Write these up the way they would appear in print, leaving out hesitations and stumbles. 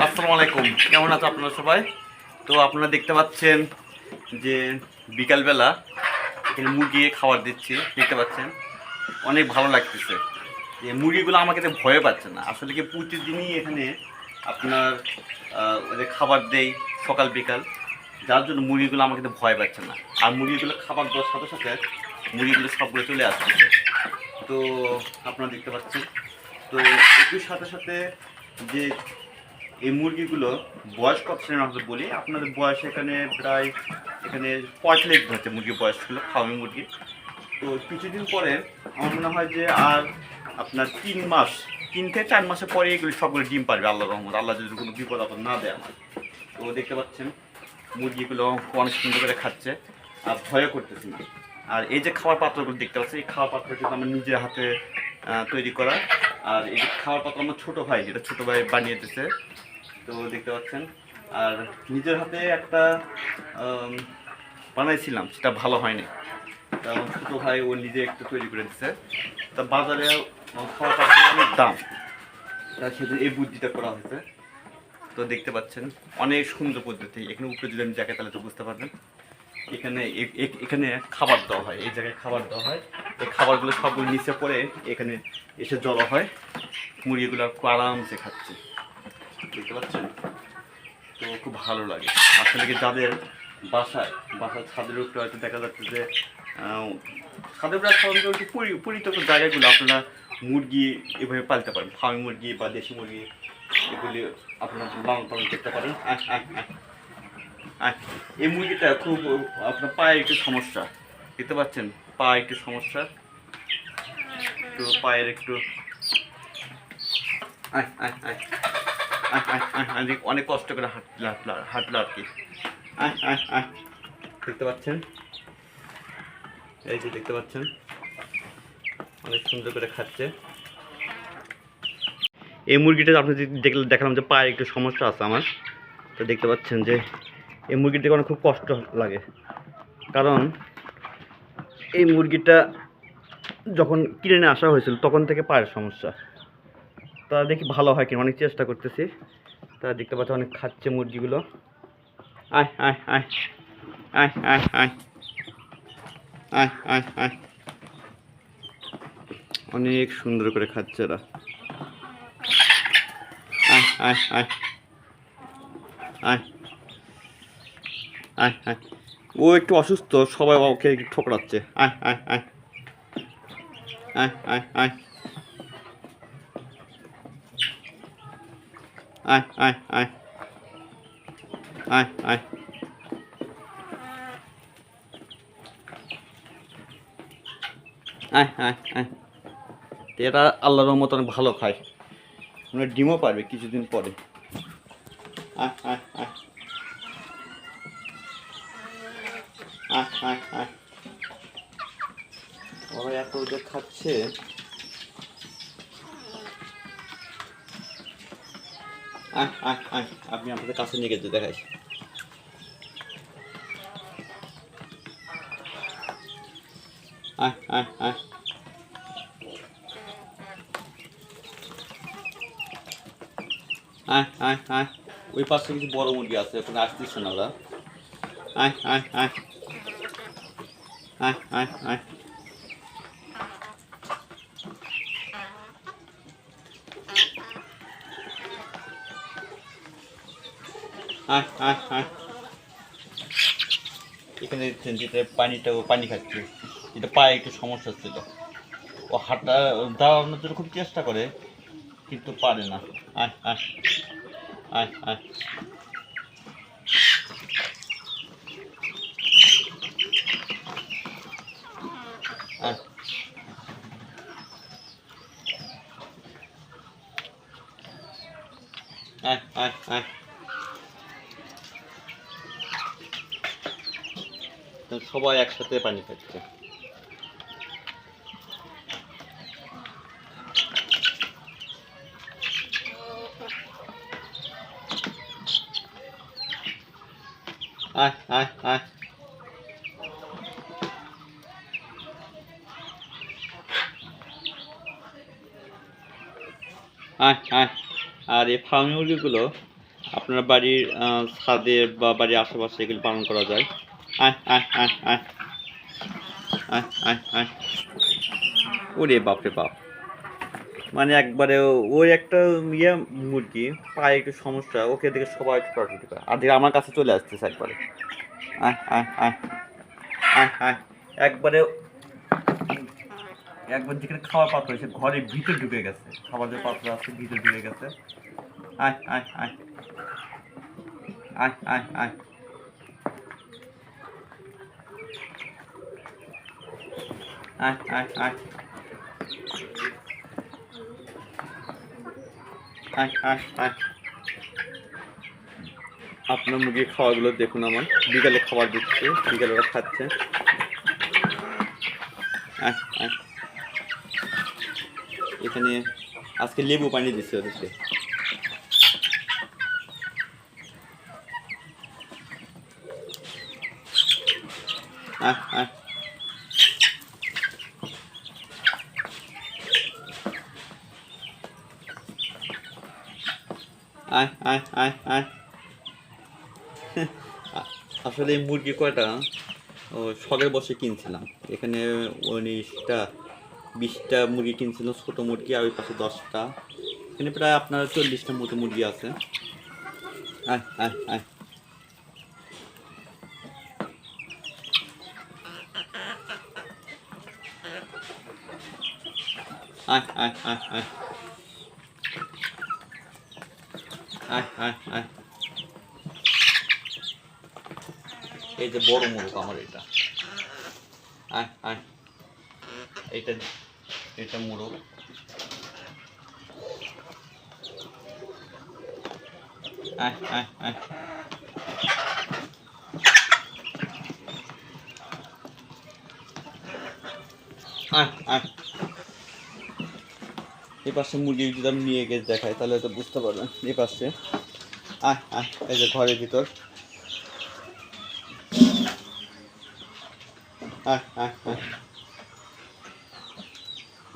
আসসালামু আলাইকুম, কেমন আছো আপনারা সবাই? তো আপনারা দেখতে পাচ্ছেন যে বিকালবেলা এখানে মুরগি খাবার দিচ্ছি, দেখতে পাচ্ছেন অনেক ভালো লাগতেছে। যে মুরগিগুলো আমাকে তো ভয় পাচ্ছে না, আসলে কি প্রতিদিনই এখানে আপনার ওদের খাবার দেই সকাল বিকাল, যার জন্য মুরগিগুলো আমাকে তো ভয় পাচ্ছে না। আর মুরগিগুলো খাবার দেওয়ার সাথে সাথে মুরগিগুলো সবগুলো চলে আসছে। তো আপনারা দেখতে পাচ্ছেন। তো একটু সাথে সাথে যে এই মুরগিগুলো বয়স কত শ্রেণীর আমাদের বলি, আপনাদের বয়স এখানে প্রায় 45 হচ্ছে মুরগির বয়সগুলো, ফার্মি মুরগি। তো কিছুদিন পরে আমার মনে হয় যে আর আপনার 3 থেকে 4 মাসের পরে এগুলি সবগুলো ডিম পারবে আল্লাহ রহমত, আল্লাহ যদি কোনো বিপদ আপদ না দেয় আমার। তো দেখতে পাচ্ছেন মুরগিগুলো অনেক সুন্দর করে খাচ্ছে আর ভয়ও করতেছে না। আর এই যে খাবার পাত্রগুলো দেখতে পাচ্ছি, এই খাবার পাত্র কিন্তু আমার নিজের হাতে তৈরি করা। আর এই যে খাবার পাত্র আমার ছোটো ভাই, যেটা ছোটো ভাই বানিয়ে দিতেছে। তো দেখতে পাচ্ছেন। আর নিজের হাতে একটা বানাইছিলাম, সেটা ভালো হয়নি। তা আমার ছোটো ভাই ও নিজে একটু তৈরি করে দিচ্ছে। তা বাজারে খাওয়া পাত্রের অনেক দাম, তা সেদিন এই বুদ্ধিটা করা হয়েছে। তো দেখতে পাচ্ছেন অনেক সুন্দর পদ্ধতি। এখানে উপরে যদি আমি জায়গায় তাহলে তো বুঝতে পারবেন। এখানে এখানে খাবার দেওয়া হয়, এই জায়গায় খাবার দেওয়া হয়। এই খাবারগুলো সবগুলো নিচে পড়ে এখানে এসে জড়ো হয়, মুরগিগুলো খুব আরামসে খাচ্ছে, দেখতে পাচ্ছেন। তো খুব ভালো লাগে আসলে কি, যাদের বাসায় ছাদের উপরে হয়তো দেখা যাচ্ছে যে ছাদের উপরে সাধারণত একটু পরিত্যক্ত জায়গাগুলো আপনারা মুরগি এভাবে পালতে পারেন, ফার্মি মুরগি বা দেশি মুরগি, এগুলি আপনারা লালন পালন করতে পারেন। এই মুরগিটা খুব আপনার পায়ে একটু সমস্যা, দেখতে পাচ্ছেন পায়ে একটু সমস্যা। তো পায়ের একটু অনেক কষ্ট করে হাঁটলো আর কি। দেখতে পাচ্ছেন, এই যে দেখতে পাচ্ছেন অনেক সুন্দর করে খাচ্ছে। এই মুরগিটা আপনি দেখালাম যে পায়ে একটু সমস্যা আছে আমার। তো দেখতে পাচ্ছেন যে এই মুরগিটাকে অনেক খুব কষ্ট লাগে, কারণ এই মুরগিটা যখন কিনে নিয়ে আসা হয়েছিল তখন থেকে পায়ের সমস্যা। তা দেখি ভালো হয় কিনা, অনেক চেষ্টা করতেছি। তা দেখতে পাচ্ছি অনেক খাচ্ছে মুরগিগুলো। আয় আয় আয় আয় আয় আয় আয় আয় আয়, অনেক সুন্দর করে খাচ্ছে এরা। আয় আয় আয় আয় আয় আয়, ও একটু অসুস্থ, সবাই ওকে ঠোকরাচ্ছে। আয় আয় আয় আয় আয় আয় আয় আয় আয় আয় আয় আয় আয় আয়। এরা আল্লাহর রহমতে অনেক ভালো খায়, মানে ডিমও পারবে কিছুদিন পরে। আয় আয় আয় আয় আয় আয়, ওরা এত ওদের খাচ্ছে। আয় আয় আয়, আপনি আপনাদের কাছে নিয়ে গেছে দেখাই। আয় আয় আয় আয় আয় আয়, ওই পাশে কিছু বড় মুরগি আছে, ওখানে আসতেছে না ওরা। আয় আয় আয় আয় আয় আয় আয় আয় আয়, এখানে যেটা পানিটা ও পানি খাচ্ছে, যেটা পায়ে একটু সমস্যা ছিল, ও হাঁটা দাঁড়ানোর জন্য খুব চেষ্টা করে কিন্তু পারে না। আয় আয় আয় আয় আয় আয় আয় আয়, সবাই একসাথে পানি খাচ্ছে। আয় আয় আয় আয় আয়। আর এই ফার্মি মুরগিগুলো আপনার বাড়ির ছাদে বা বাড়ির আশেপাশে এগুলো পালন করা যায়। আয় আয় আয় আয় আয় আয় আয়, ওরে বাপরে বাপ, মানে একবারে ওই একটা ইয়ে মুরগি পায়ে একটু সমস্যা, ওকে দেখে সবাই একটু টটফটি করে, আর দেখে আমার কাছে চলে আসতেছে একবারে। আয় আয় আয় আয় আয়, একবারে একবার যেখানে খাওয়ার পাত্র হয়েছে ঘরের ভিতর ঢুকে গেছে, খাবার যে পাত্র আছে ভিতর ঢুকে গেছে। আয় আয় আয় আয় আয় আয় আয় আয় আয় আয় আয় আয়, আপনার মুরগির খাওয়াগুলো দেখুন, আমার বিকালে খাবার দিচ্ছে, বিকালে ওরা খাচ্ছে। আয় আয়, এখানে আজকে লেবু পানি দিচ্ছে ওদেরকে। আয় আয় আয় আয় আয় আয়, আসলে এই মুরগি কয়টা ও শখের বসে কিনছিলাম, এখানে 19টা 20টা মুরগি কিনছিলাম, ছোটো মুরগি, আর ওই পাশে 10টা, এখানে প্রায় আপনার 40টা মতো মুরগি আছে। আয় আয় আয় আয় আয় আয় আয় আয় আয় আয়, এই যে বড় মুরগ আমার এটা। আয় আয়, এটা এটা মুরগ। আয় আয় আয় আয় আয়, এই পাশে মুরগি যদি আমি নিয়ে গিয়ে দেখাই তাহলে তো বুঝতে পারবেন। এই পাশে আয় আয়, এই যে ঘরের ভিতর। আয় আয় আয়,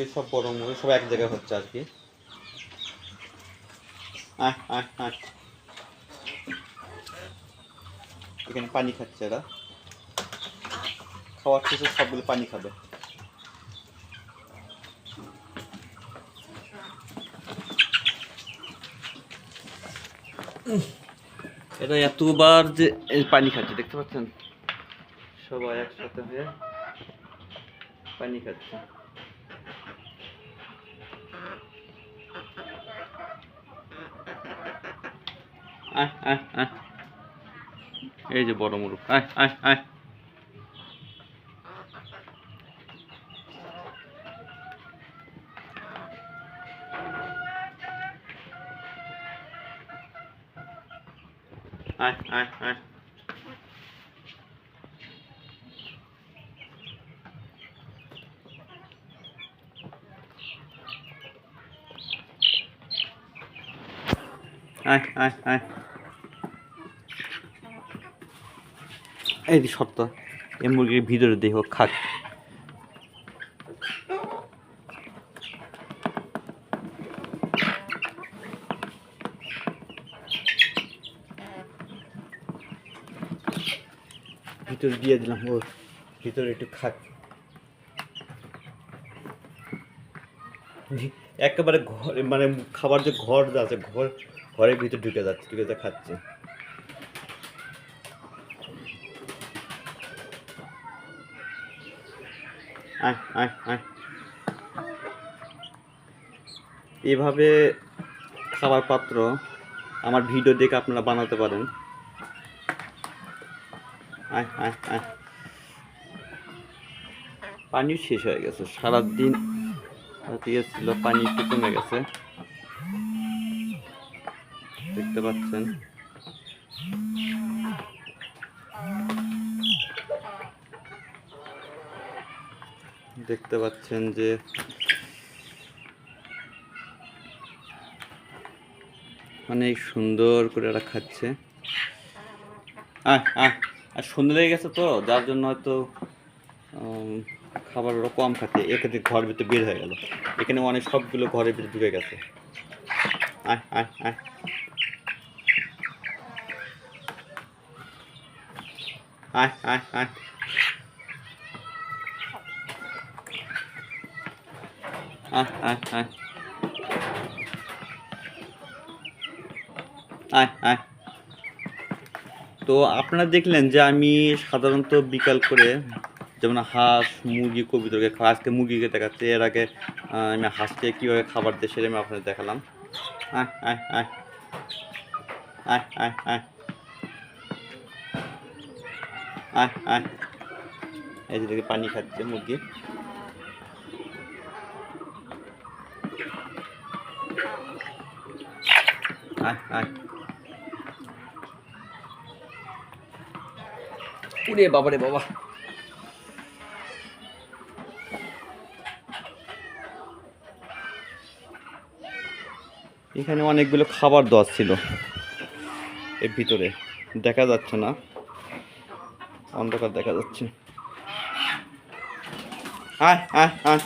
এই সব বড় মুরগি সব এক জায়গায় হচ্ছে আর কি। আয় আয় আয়, এখানে পানি খাচ্ছে এরা, খাওয়ার শেষে সবগুলো পানি খাবে। এটা এতবার যে পানি খাচ্ছে দেখতে পাচ্ছেন, সবাই একসাথে হয়ে পানি খাচ্ছে। আয় আয় আয়, এই যে বড় মুরগ। আয় আয় আয় আয় আয় আয়, আয় আয় আয়, এই যে সত্য এই মুরগির ভিতরে দেহ খাক। ভিতরে দিয়ে দিলাম, ওর ভিতরে একটু খাক। একেবারে ঘরে মানে খাবার যে ঘর আছে ঘরের ভিতরে ঢুকে যাচ্ছে, ঢুকে খাচ্ছে। আয় আয় আয়, এভাবে খাবার পাত্র আমার ভিডিও দেখে আপনারা বানাতে পারেন। আয় আয় আয়, পানি শেষ হয়ে গেছে, সারাদিন ছিল, পানি একটু কমে গেছে দেখতে পাচ্ছেন। দেখতে পাচ্ছেন যে অনেক সুন্দর করে এরা খাচ্ছে। আয় আয়, আর সুন্দর হয়ে গেছে তো, যার জন্য হয়তো খাবার ওরা কম খাচ্ছে, এক্ষেত্রে ঘর ভিতরে বের হয়ে গেল, এখানে অনেক সবগুলো ঘরের ভিতরে ঢুকে গেছে। আয় আয় আয় আয় আয় আয় আয় আয় আয় আয় আয়। তো আপনারা দেখলেন যে আমি সাধারণত বিকাল করে যেমন হাঁস মুরগি কবুতরকে খাওয়া, আজকে মুরগিকে দেখাচ্ছি, এর আগে আমি হাঁসকে কীভাবে খাবার দিই সেটা আমি আপনাদের দেখালাম। আয় আয় আয় আয় আয় আয় আয় আয়। এই যে দেখে পানি খাচ্ছে মুরগি। আয় আয়। ওরে বাবা রে বাবা, এখানে অনেকগুলো খাবার দেওয়া ছিল, এর ভিতরে দেখা যাচ্ছে না, অন্ধকার দেখা যাচ্ছে। আয় আয় আয়।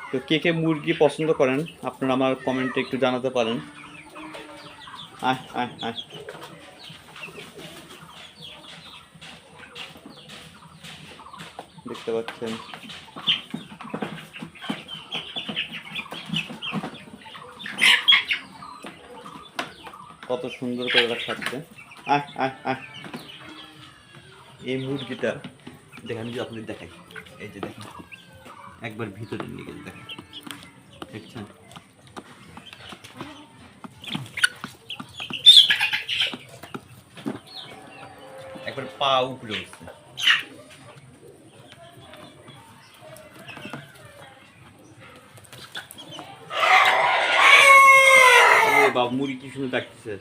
তো কে কে মুরগি পছন্দ করেন আপনারা আমার কমেন্টে একটু জানাতে পারেন। আয় আয় আয়। দেখতে পাচ্ছেন কত সুন্দর করে ওরা খাচ্ছে। আয় আয় আয়। এই মুরগিটা দেখেন, যে আপনি দেখেন, এই যে দেখেন একবার ভিতরে নিয়ে গেছে, দেখেন দেখছেন, একবার পা উপরে উঠছে। বাবা মুরগি কি শুনে ডাকতেছে।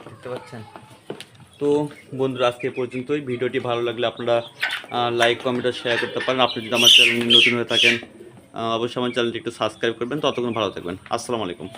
দেখতে পাচ্ছেন। তো বন্ধুরা আজকে পর্যন্তই। ভিডিওটি ভালো লাগলে আপনারা লাইক কমেন্ট আর শেয়ার করতে পারেন। আপনি যদি আমার চ্যানেল নতুন হয়ে থাকেন অবশ্যই আমার চ্যানেলটি একটু সাবস্ক্রাইব করবেন। ততক্ষণ ভালো থাকবেন। আসসালামু আলাইকুম।